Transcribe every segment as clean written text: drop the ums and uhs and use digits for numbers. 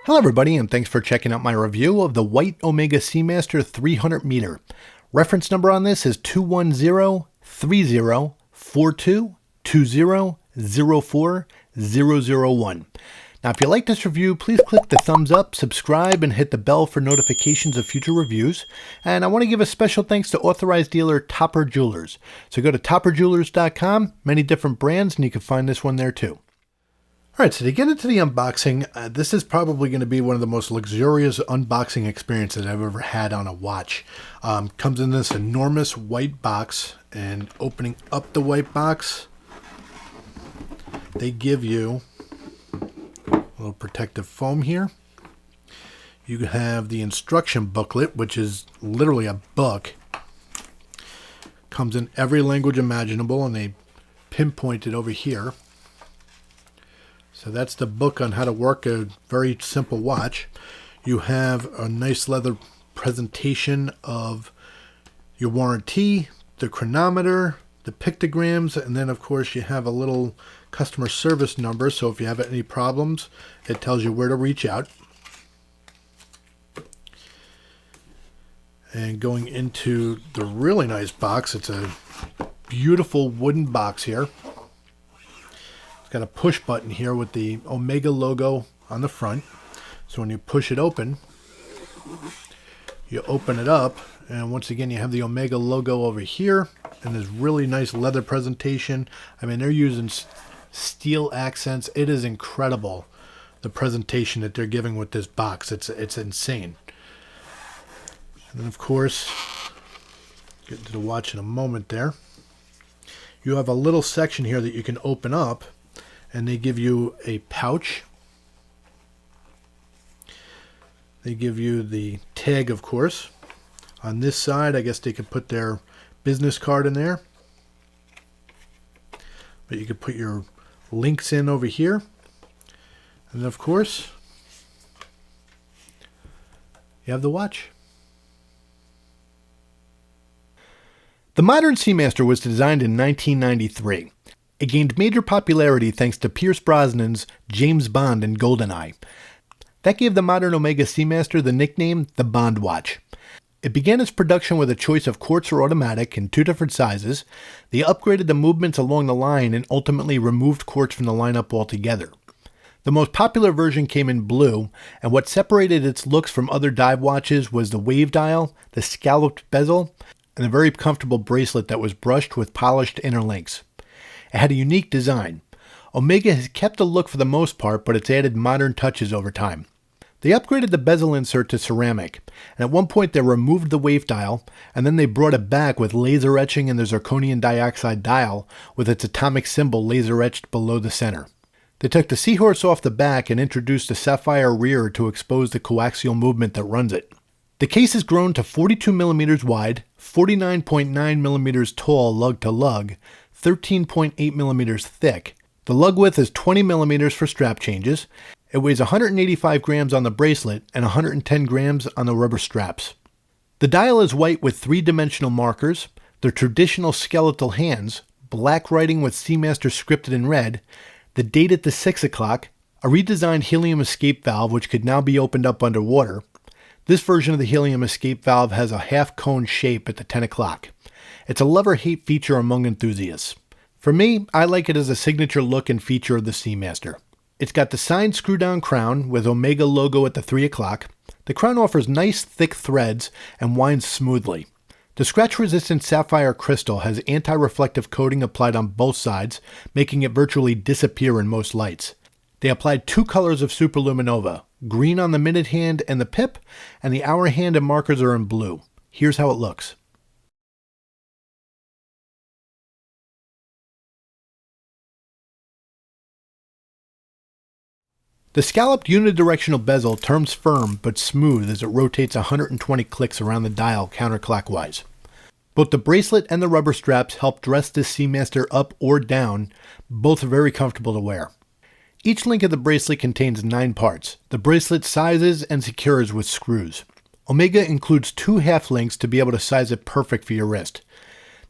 Hello everybody, and thanks for checking out my review of the White Omega Seamaster 300 meter. Reference number on this is 210-30-42-20-04-001. Now if you like this review, please click the thumbs up, subscribe, and hit the bell for notifications of future reviews. And I want to give a special thanks to authorized dealer Topper Jewelers. So go to topperjewelers.com, many different brands, and you can find this one there too. Alright, so to get into the unboxing, this is probably going to be one of the most luxurious unboxing experiences I've ever had on a watch. Comes in this enormous white box, and opening up the white box, they give you a little protective foam here. You have the instruction booklet, which is literally a book. Comes in every language imaginable, and they pinpoint it over here. So that's the book on how to work a very simple watch. You have a nice leather presentation of your warranty, the chronometer, the pictograms, and then of course you have a little customer service number, so if you have any problems, it tells you where to reach out. And going into the really nice box, it's a beautiful wooden box here. It's got a push button here with the Omega logo on the front. So when you push it open, you open it up, and once again you have the Omega logo over here, and this really nice leather presentation. I mean, they're using steel accents. It is incredible, the presentation that they're giving with this box. It's insane. And then of course, get to the watch in a moment there. You have a little section here that you can open up, and they give you a pouch. They give you the tag, of course. On this side, I guess they could put their business card in there. But you could put your links in over here. And of course, you have the watch. The modern Seamaster was designed in 1993. It gained major popularity thanks to Pierce Brosnan's James Bond in GoldenEye. That gave the modern Omega Seamaster the nickname the Bond Watch. It began its production with a choice of quartz or automatic in two different sizes. They upgraded the movements along the line and ultimately removed quartz from the lineup altogether. The most popular version came in blue, and what separated its looks from other dive watches was the wave dial, the scalloped bezel, and the very comfortable bracelet that was brushed with polished inner links. It had a unique design. Omega has kept the look for the most part, but it's added modern touches over time. They upgraded the bezel insert to ceramic, and at one point they removed the wave dial, and then they brought it back with laser etching and the zirconium dioxide dial with its atomic symbol laser etched below the center. They took the seahorse off the back and introduced a sapphire rear to expose the coaxial movement that runs it. The case has grown to 42 millimeters wide, 49.9 millimeters tall lug to lug, 13.8 millimeters thick. The lug width is 20 millimeters for strap changes. It weighs 185 grams on the bracelet and 110 grams on the rubber straps. The dial is white with three-dimensional markers, the traditional skeletal hands, black writing with Seamaster scripted in red, the date at the 6 o'clock, a redesigned helium escape valve which could now be opened up underwater. This version of the helium escape valve has a half-cone shape at the 10 o'clock. It's a love-or-hate feature among enthusiasts. For me, I like it as a signature look and feature of the Seamaster. It's got the signed screw-down crown with Omega logo at the 3 o'clock. The crown offers nice thick threads and winds smoothly. The scratch-resistant sapphire crystal has anti-reflective coating applied on both sides, making it virtually disappear in most lights. They applied two colors of superluminova, green on the minute hand and the pip, and the hour hand and markers are in blue. Here's how it looks. The scalloped unidirectional bezel turns firm but smooth as it rotates 120 clicks around the dial counterclockwise. Both the bracelet and the rubber straps help dress this Seamaster up or down, both are very comfortable to wear. Each link of the bracelet contains 9 parts. The bracelet sizes and secures with screws. Omega includes 2 half links to be able to size it perfect for your wrist.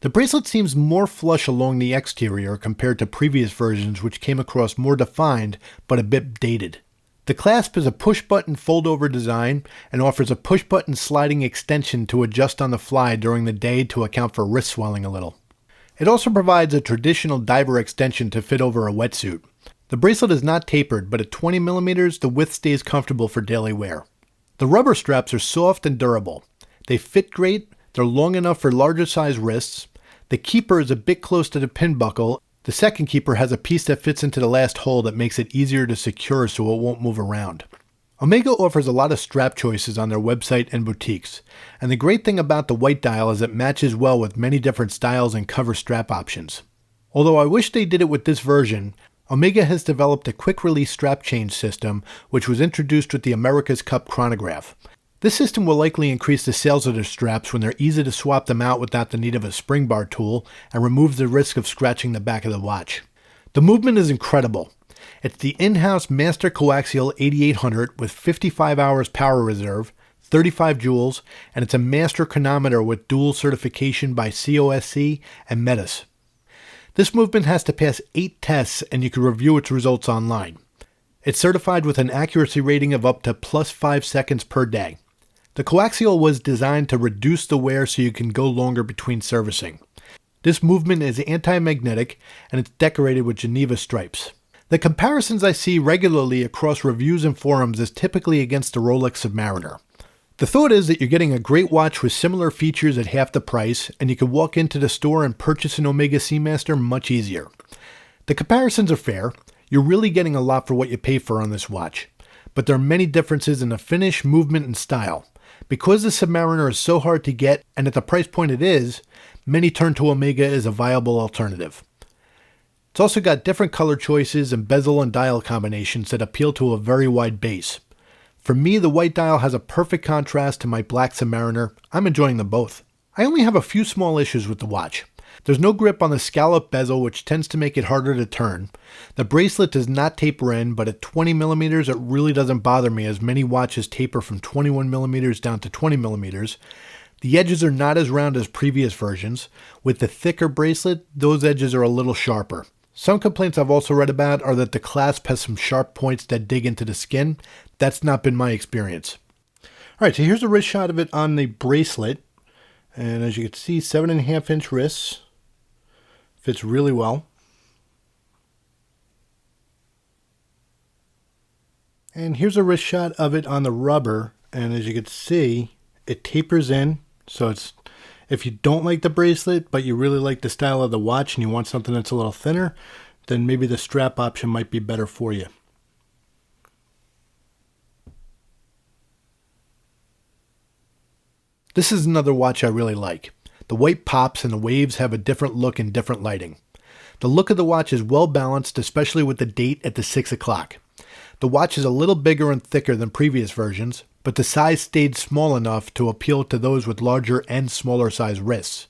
The bracelet seems more flush along the exterior compared to previous versions which came across more defined but a bit dated. The clasp is a push-button fold-over design and offers a push-button sliding extension to adjust on the fly during the day to account for wrist swelling a little. It also provides a traditional diver extension to fit over a wetsuit. The bracelet is not tapered, but at 20 millimeters, the width stays comfortable for daily wear. The rubber straps are soft and durable. They fit great, they're long enough for larger size wrists. The keeper is a bit close to the pin buckle. The second keeper has a piece that fits into the last hole that makes it easier to secure so it won't move around. Omega offers a lot of strap choices on their website and boutiques, and the great thing about the white dial is it matches well with many different styles and cover strap options. Although I wish they did it with this version, Omega has developed a quick-release strap change system which was introduced with the America's Cup chronograph. This system will likely increase the sales of their straps when they're easy to swap them out without the need of a spring bar tool and removes the risk of scratching the back of the watch. The movement is incredible. It's the in-house Master Coaxial 8800 with 55 hours power reserve, 35 joules, and it's a Master Chronometer with dual certification by COSC and Metis. This movement has to pass 8 tests and you can review its results online. It's certified with an accuracy rating of up to plus 5 seconds per day. The coaxial was designed to reduce the wear so you can go longer between servicing. This movement is anti-magnetic and it's decorated with Geneva stripes. The comparisons I see regularly across reviews and forums is typically against the Rolex Submariner. The thought is that you're getting a great watch with similar features at half the price, and you can walk into the store and purchase an Omega Seamaster much easier. The comparisons are fair. You're really getting a lot for what you pay for on this watch. But there are many differences in the finish, movement, and style. Because the Submariner is so hard to get, and at the price point it is, many turn to Omega as a viable alternative. It's also got different color choices and bezel and dial combinations that appeal to a very wide base. For me, the white dial has a perfect contrast to my black Submariner. I'm enjoying them both. I only have a few small issues with the watch. There's no grip on the Scallop bezel, which tends to make it harder to turn. The bracelet does not taper in, but at 20 millimeters, it really doesn't bother me as many watches taper from 21 millimeters down to 20 millimeters. The edges are not as round as previous versions. With the thicker bracelet, those edges are a little sharper. Some complaints I've also read about are that the clasp has some sharp points that dig into the skin. That's not been my experience. Alright, so here's a wrist shot of it on the bracelet. And as you can see, 7.5-inch wrists. Fits really well. And here's a wrist shot of it on the rubber. And as you can see, it tapers in. So it's, if you don't like the bracelet, but you really like the style of the watch and you want something that's a little thinner, then maybe the strap option might be better for you. This is another watch I really like. The white pops and the waves have a different look in different lighting. The look of the watch is well balanced, especially with the date at the 6 o'clock. The watch is a little bigger and thicker than previous versions, but the size stayed small enough to appeal to those with larger and smaller size wrists.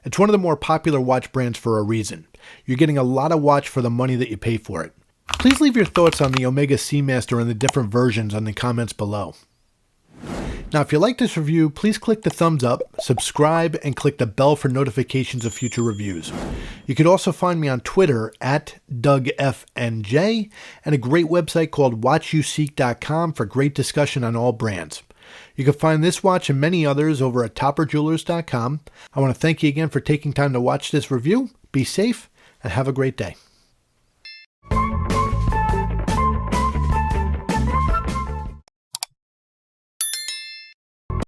It's one of the more popular watch brands for a reason. You're getting a lot of watch for the money that you pay for it. Please leave your thoughts on the Omega Seamaster and the different versions in the comments below. Now, if you like this review, please click the thumbs up, subscribe, and click the bell for notifications of future reviews. You could also find me on Twitter at DougFNJ and a great website called WatchUseek.com for great discussion on all brands. You can find this watch and many others over at TopperJewelers.com. I want to thank you again for taking time to watch this review. Be safe and have a great day.